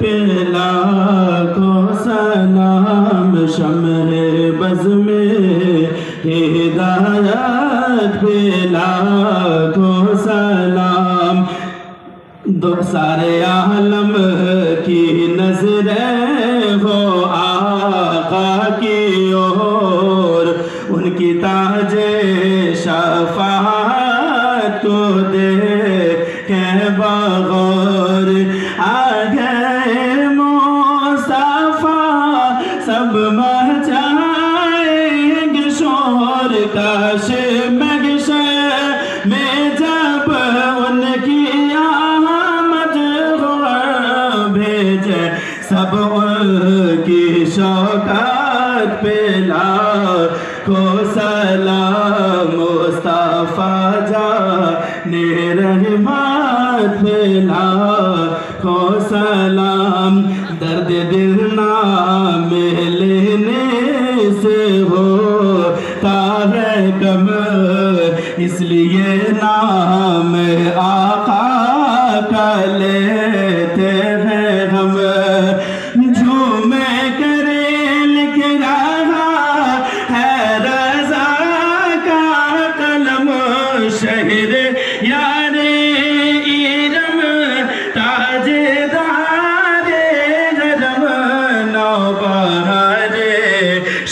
پہ لاکھوں سلام، شمع بز میں ہدایت پہ لاکھوں سلام، دو سارے عالم کی نظریں ہو آقا کی اور، ان کی تاج شفاعت کو دیکھیں بغور، آ گئے مصطفیٰ سب مچائیں گے شور، کاش محشر میں جب ان کی آمد ہو، بھیجے سب ان کی شوکت پہ لاکھوں سلام، مصطفیٰ جان رحمت پہ لاکھوں سلام، درد دل نام لینے سے ہوتا ہے کم، اس لیے نام آقا کا لیتے ہیں ہم، جھومے کرے لکھ رہا ہے رضا کا قلم، شہر یار ایرم تاجدار حرم، نوبہار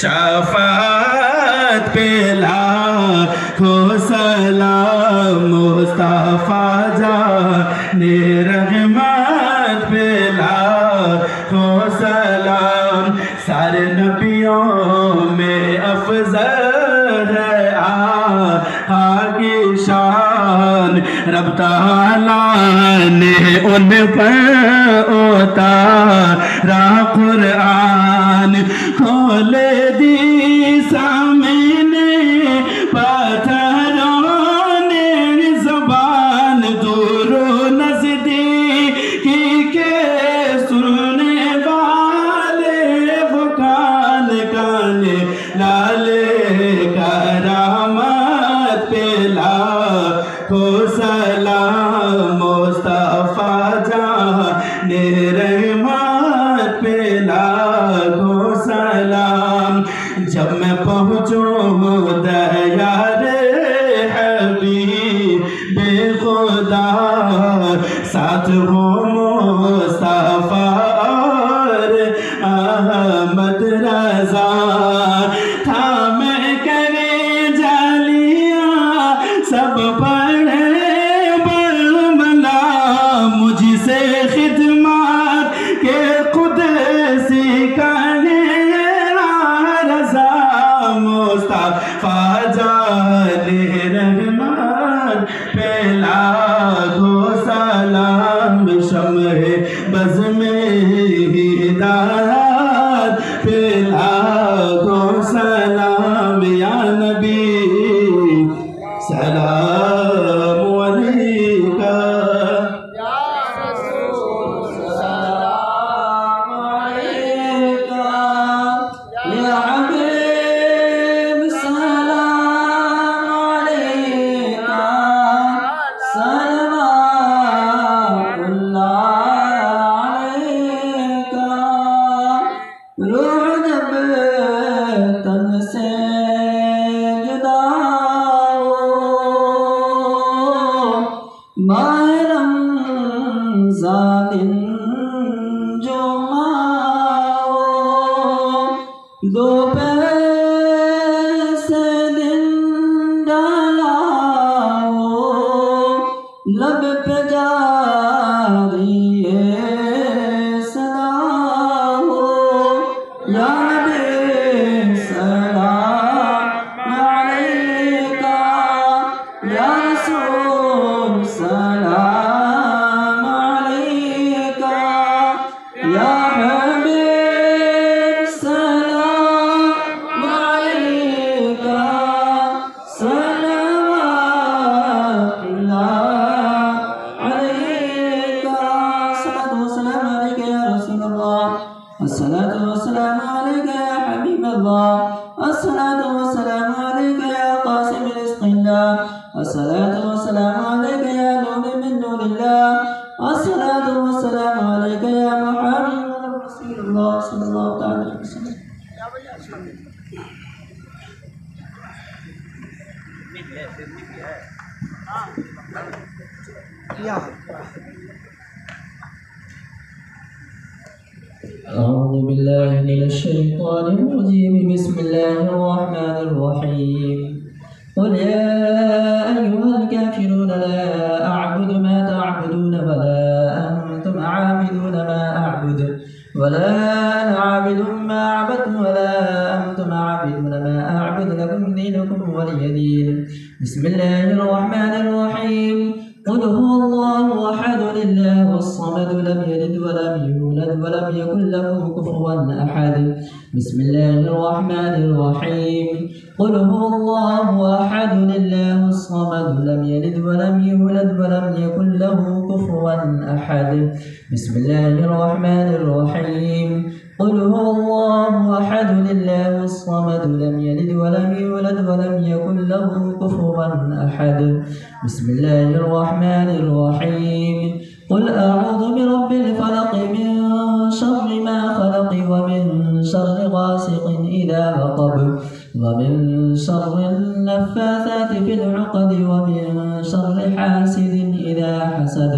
شفاعت پہ لاکھوں سلام، مصطفیٰ جان رحمت پہ لاکھوں سلام، سارے نبیوں میں افضل ہے آقا کی شان، رب تعالیٰ نے ان پر اتارا قرآن، کھول دی سامنے پتھروں نے زبان، دور و نزدیکی کے سننے والے وہ کان کان لالے کرامت پہ لاکھوں سلام، مصطفیٰ جان رحمت پہ لاکھوں سلام، جب میں پہنچوں دیار حبیب خدا، ساتھ ہو مصطفیٰ اور احمد رضا، تھا میں کرے جالیاں سب پڑھے برملا، مجھ سے خدمات کے قدسی کہنے رضا، مصطفیٰ جان رحمت پہ لاکھوں سلام، شمع بز میں ہدایت پہ لاکھوں سلام، یا نبی سلام علیکہ، دو پیسے دن ڈالا لب پہ جاری صدا ہو، یا نبی سلام علیکہ، یا رسول سلام علیکہ، یا حبیب سلام علیکہ، صلوات اللہ علیکہ، صلاة والسلام علیکہ یا رسول اللہ، الصلاة والسلام علیکہ یا حبیب اللہ، الصلاة والسلام علیکہ یا قاسم رزق اللہ، الصلاة والسلام علیکہ یا نور من نور اللہ، الصلاة والسلام علیکہ یا محمد الله صلى الله عليه وسلم. أعوذ بالله من الشيطان الرجيم. بسم الله الرحمن الرحيم. قل يا أيها الكافرون لا أعبد ما تعبدون ولا أنتم عابدون ما أعبد ولا أنا عابد ما عبدتم ولا أنتم عابدون ما أعبد لكم دينكم ولي دين. بسم الله الرحمن الرحيم. قل هو الله أحد الله الصمد لم يلد ولم يولد ولم يكن له كفوا أحد. بسم الله الرحمن الرحيم. قل هو الله أحد الله الصمد لم يلد ولم يولد ولم يكن له كفوا أحد. بسم الله الرحمن الرحيم. قل هو الله أحد الله الصمد لم يلد ولم يولد ولم يكن له كفوا أحد. بسم الله الرحمن الرحيم. قل أعوذ برب الفلق من شر ما خلق ومن شر غاسق إذا وقب ومن شر النفاثات في العقد ومن شر حاسد إذا حسد.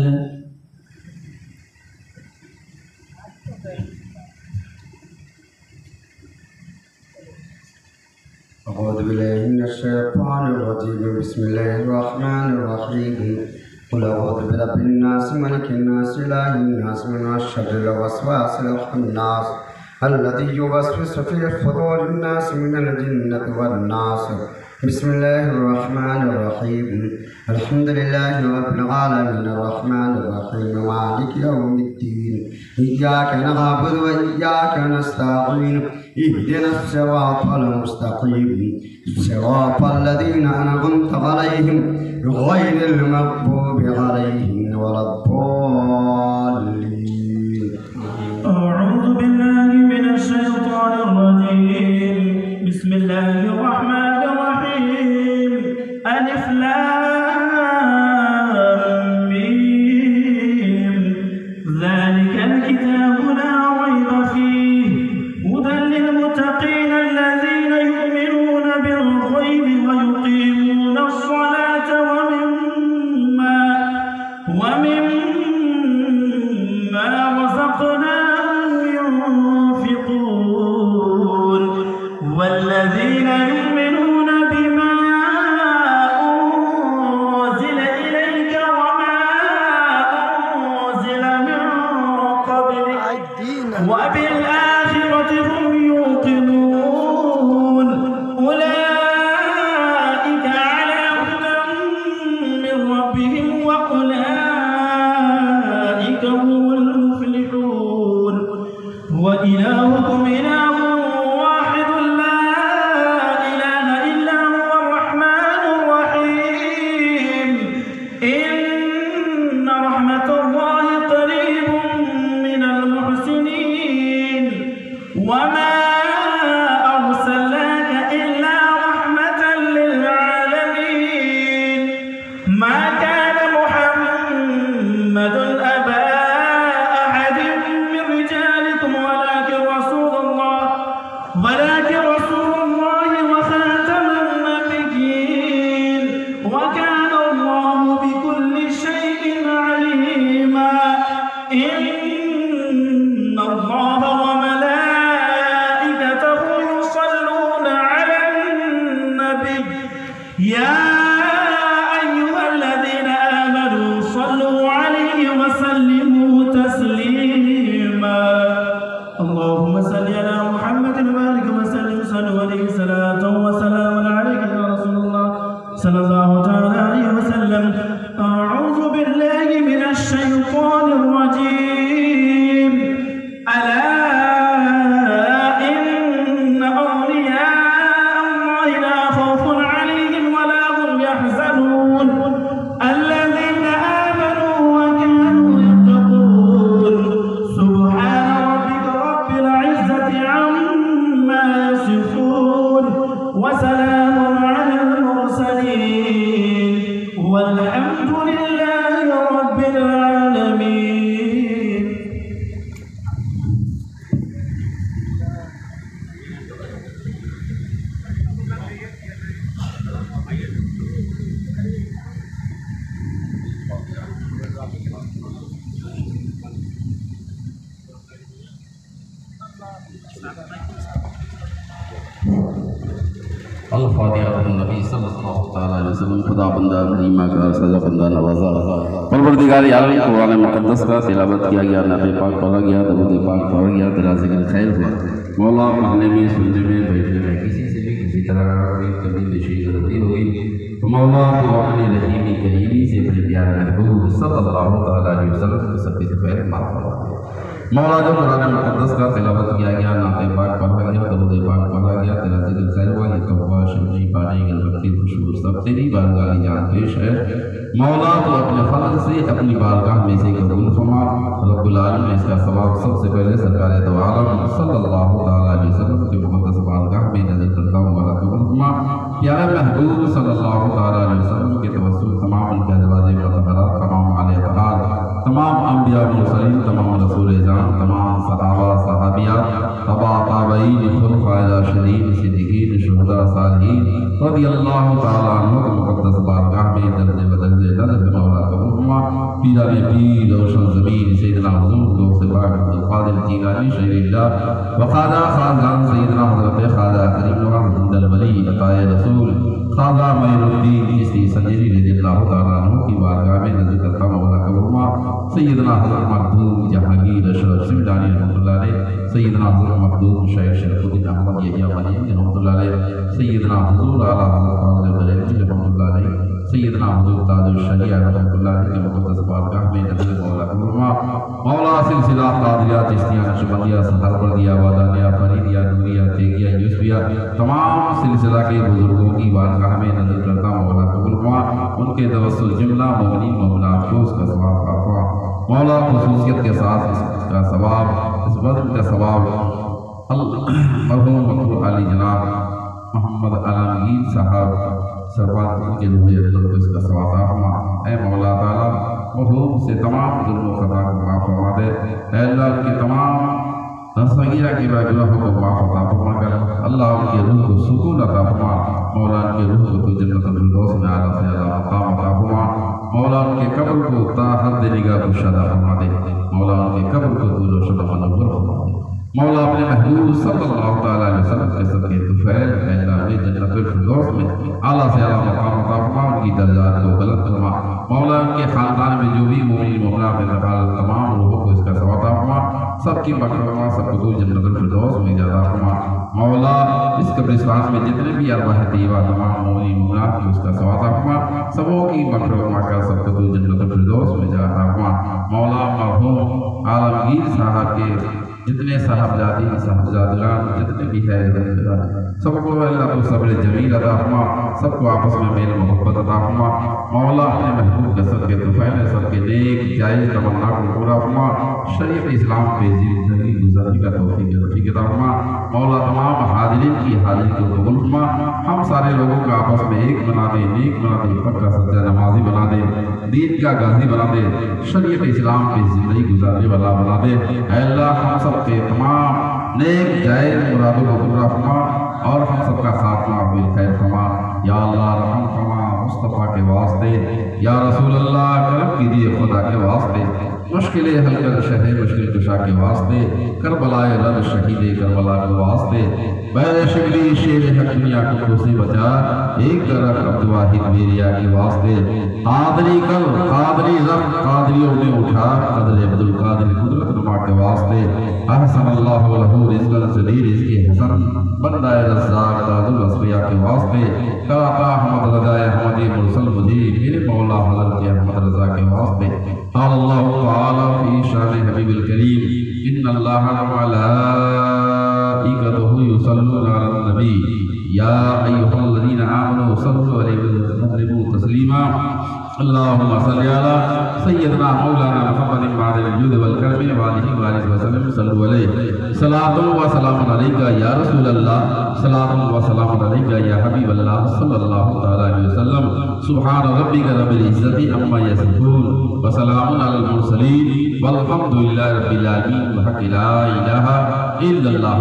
أعوذ بالله من الشيطان الرجيم. بسم الله الرحمن الرحيم. قل أعوذ برب الناس ملك الناس إله الناس من شر الوسواس الخناس الذي يوسوس في صدور الناس من الجنة والناس. بسم الله الرحمن الرحيم. الحمد لله رب العالمين الرحمن الرحيم مالك يوم الدين. إياك نعبد وإياك نستعين. اهدنا الصراط المستقيم صراط الذين أنعمت عليهم غير المغضوب عليهم ولا الضالين. أعوذ بالله من الشيطان الرجيم. بسم الله الرحمن الرحيم. ألف لام ميم. ذلك الكتاب لا ريب فيه هدى للمتقين الذين يؤمنون بالغيب ويقيمون الصلاة ومما رزقناهم ينفقون والذين يؤمنون بما أنزل إليك وما أنزل من قبلك وبالآخرة هم يوقنون. أولئك على هدى من ربهم وأولئك هم المفلحون. وإلهكم إله واحد لا إله إلا هو الرحمن الرحيم. إن رحمة الله قريب من المحسنين. وما أرسلناك إلا رحمة للعالمين. ما كان محمد أبا أحد من رجالكم ولكن رسول الله وخاتم النبيين وكان الله بكل شيء عليما. إن الله وملائكته يصلون على النبي يا أيها الذين آمنوا صلوا عليه وسلموا تسليما. اللهم صل على محمد وبارك وسلم. صلوا عليه صلاة وسلام عليك يا رسول الله صلى الله تعالى عليه وسلم. أعوذ بالله من الشيطان الرجيم. ألا إن أولياء الله لا خوف عليهم ولا هم يحزنون الذين آمنوا وكانوا يتقون. سبحان ربك رب العزة عما يصفون وسلام على المرسلين والحمد لله رب العالمين. الفاتحہ النبی صلی اللہ تعالیٰ علیہ وسلم. خدا بندہ کریمہ کا سزا بندہ نوازا. پروردگار عالم قرآن مقدس کا تلاوت کیا گیا، نبی پاک پڑھا گیا، درود پاک پڑھا گیا، تیرا ذکر خیر ہوا. مولا پڑھنے میں، سننے میں، بیٹھنے میں کسی سے بھی کسی طرح کا کوئی کمی بیشی غلطی ہوئی تو مولا تو اپنی رحیمی کریمی سے اپنے پیارے محبوب صلی اللہ تعالیٰ علیہ وسلم کو سب سے خیر معاف فرما دے. مولا جو قرآن مقدس کا تلاوت کیا گیا، نعت پاک پڑھا گیا، درود پاک پڑھا گیا، تیرا ذکر خیر ہوا، یہ توبہ شرعی پانی گلبتی خوشبو سب تیری بارگاہ جان پیش ہے. مولا تو اپنے فضل سے اپنی بارگاہ میں سے قبول فرما. رب العالمین اس کا ثواب سب سے پہلے سرکار دو عالم صلی اللہ تعالیٰ علیہ وسلم کے مقدس بارگاہ میں نظر کرتا ہوں والا قبول فرما. پیارے محبوب صلی اللہ تعالیٰ علیہ وسلم کے توسل تمام ان کے ازواج مطہرات، تمام آل اطہار، تمام انبیاء مرسلین، تمام رسول اعظام، تمام صحابہ صحابیات، تبع تابعین، خلفاء راشدین، صدیقین، شہداء، صالحین رضی اللہ تعالیٰ عنہ کے مقدس بارگاہ میں درجے بدرجے نظر مولا قبول فرما. پیران پیر روشن زمین سیدنا حضور دوست پاک عبدالقادر جیلانی شہر اللہ وخواجہ خاندان سیدنا حضرت خواجہ کریم نواز حمد الولی عطائے رسول خواجہ معین الدین چشتی سنجری رضی اللہ تعالیٰ عنہ کی بارگاہ میں نظر کرتا مولا قبول فرما. سیدنا حضرت مخدوم جہانگیر اشرف سمدانی رحمۃ اللہ علیہ، سیدنا حضرت مخدوم شیخ شرف الدین احمد یحییٰ مدینی رحمۃ اللہ علیہ، سیدنا حضور اعلیٰ حضرت فاضل بریلوی رحمۃ اللہ علیہ، سیدنا حضور تاج الشریعہ رحمۃ اللہ علیہ کے مقدس بارگاہ میں نظر مولا قبول فرما. مولا سلسلہ قادریہ چشتیہ نقشبندیہ سہروردیہ وادانیہ فریدیہ نوریہ تیگیہ یوسفیہ تمام سلسلہ کے بزرگوں کی بارگاہ میں نظر کرتا مولا قبول فرما. ان کے توسل جملہ مومنین مومنات کو اس کا ثواب فرما. مولا خصوصیت کے ساتھ اس کا ثواب، اس بدن کا ثواب مرحوم مقبول علی جناب محمد علامگیر صاحب سربات کے ذریعے کو اس کا ثواب فرما. اے مولا تعالیٰ مرحوم سے تمام ظلم و خطا کو معاف فرما دے. اے اللہ کے تمام صغیرہ کے گناہوں کو معاف عطا فرما کر اللہ ان کے روح کو سکون عطا فرما. مولا ان کے روح کو تو جنت الفردوس میں اعلیٰ سے اعلیٰ مقام عطا فرما. مولا ان کے قبر کو تا حد نگاہ کشادہ فرما دے. مولا ان کے قبر کو طول و شد منور فرما دے. مولا اپنے محبوب صلی اللہ تعالیٰ علیہ وسلم کے صدقے طفیل اللہ علیہ جنت الفردوس میں اعلیٰ سے اعلیٰ مقام عطا فرما. ان کی درجات کو بلند فرما. مولا ان کے خاندان میں جو بھی مومنین مومنات انتقال تمام روحوں کو اس کا ثواب عطا فرما. سب کی مغفرت فرما، سب کو جنت الفردوس میں جزا فرما. مولا اس قبرستان میں جتنے بھی ارواح طیبہ تمام مومنین مومنات کو اس کا ثواب عطا فرما. سبوں کی مغفرت فرما کر سب کو جنت الفردوس میں جزا فرما. مولا مرحوم عالمگیر صاحب کے جتنے صاحبزادی صاحبزادگان جتنے بھی ہے سب کو اللہ کو صبر جمیل عطا فرما. سب کو آپس میں میل محبت عطا فرما. مولا اپنے محبوب کے صدقے طفیل سب کے نیک جائز تمنا کو پورا فرما. شریعت اسلام پہ زندگی گزارنے کا توفیق عطا فرما. مولا تمام حاضرین کی حاضری کو قبول فرما. ہم سارے لوگوں کو آپس میں ایک بنا دے، نیک بنا دے، پکا سچا نمازی بنا دے، دین کا غازی بنا دے، شریعت اسلام پہ زندگی گزارنے والا بنا دے. اے اللہ ہم سب کے تمام نیک جائز مرادوں کو پورا فرما اور ہم سب کا خاتمہ بالخیر فرما. یا اللہ رحم فرما مصطفیٰ کے واسطے. یا رسول اللہ کرم کیجیے خدا کے واسطے. مشکلیں حل کر شہ مشکل کشا کے واسطے. کربلائے رب شہید کربلا کے واسطے. بیر شکلی شیر حق دنیا کو سے بچا. ایک طرف عبدالواحد میریا کے واسطے. قادری کل قادری رب قادریوں نے اٹھا قدر عبدالقادر قدرت نما کے واسطے. احسن اللہ لہو رزقا سدی رزق حسن بندہ رزاق تاج الاسفیاء کے واسطے. کراتا احمد رضا احمدی مرسل مجید میرے مولا حضرت احمد رضا کے واسطے. قال اللہ تعالی فی شان حبیب الکریم ان اللہ وملائکتہ یصلون علی النبی یا ایھا الذین آمنوا صلوا علیہ وسلموا تسلیما. اللہم صلی علی سیدنا مولانا محمد معدن الجود والکرم وآلہ وسلم صلوا علیہ. صلاۃ و سلام علیکہ یا رسول اللہ، صلاۃ و سلام علیکہ یا حبیب اللہ صلی اللہ تعالی علیہ وسلم. سبحان ربک رب العزت عما یصفون وسلام علی المرسلین والحمد للہ رب العالمین. بحق لا الہ الا اللہ.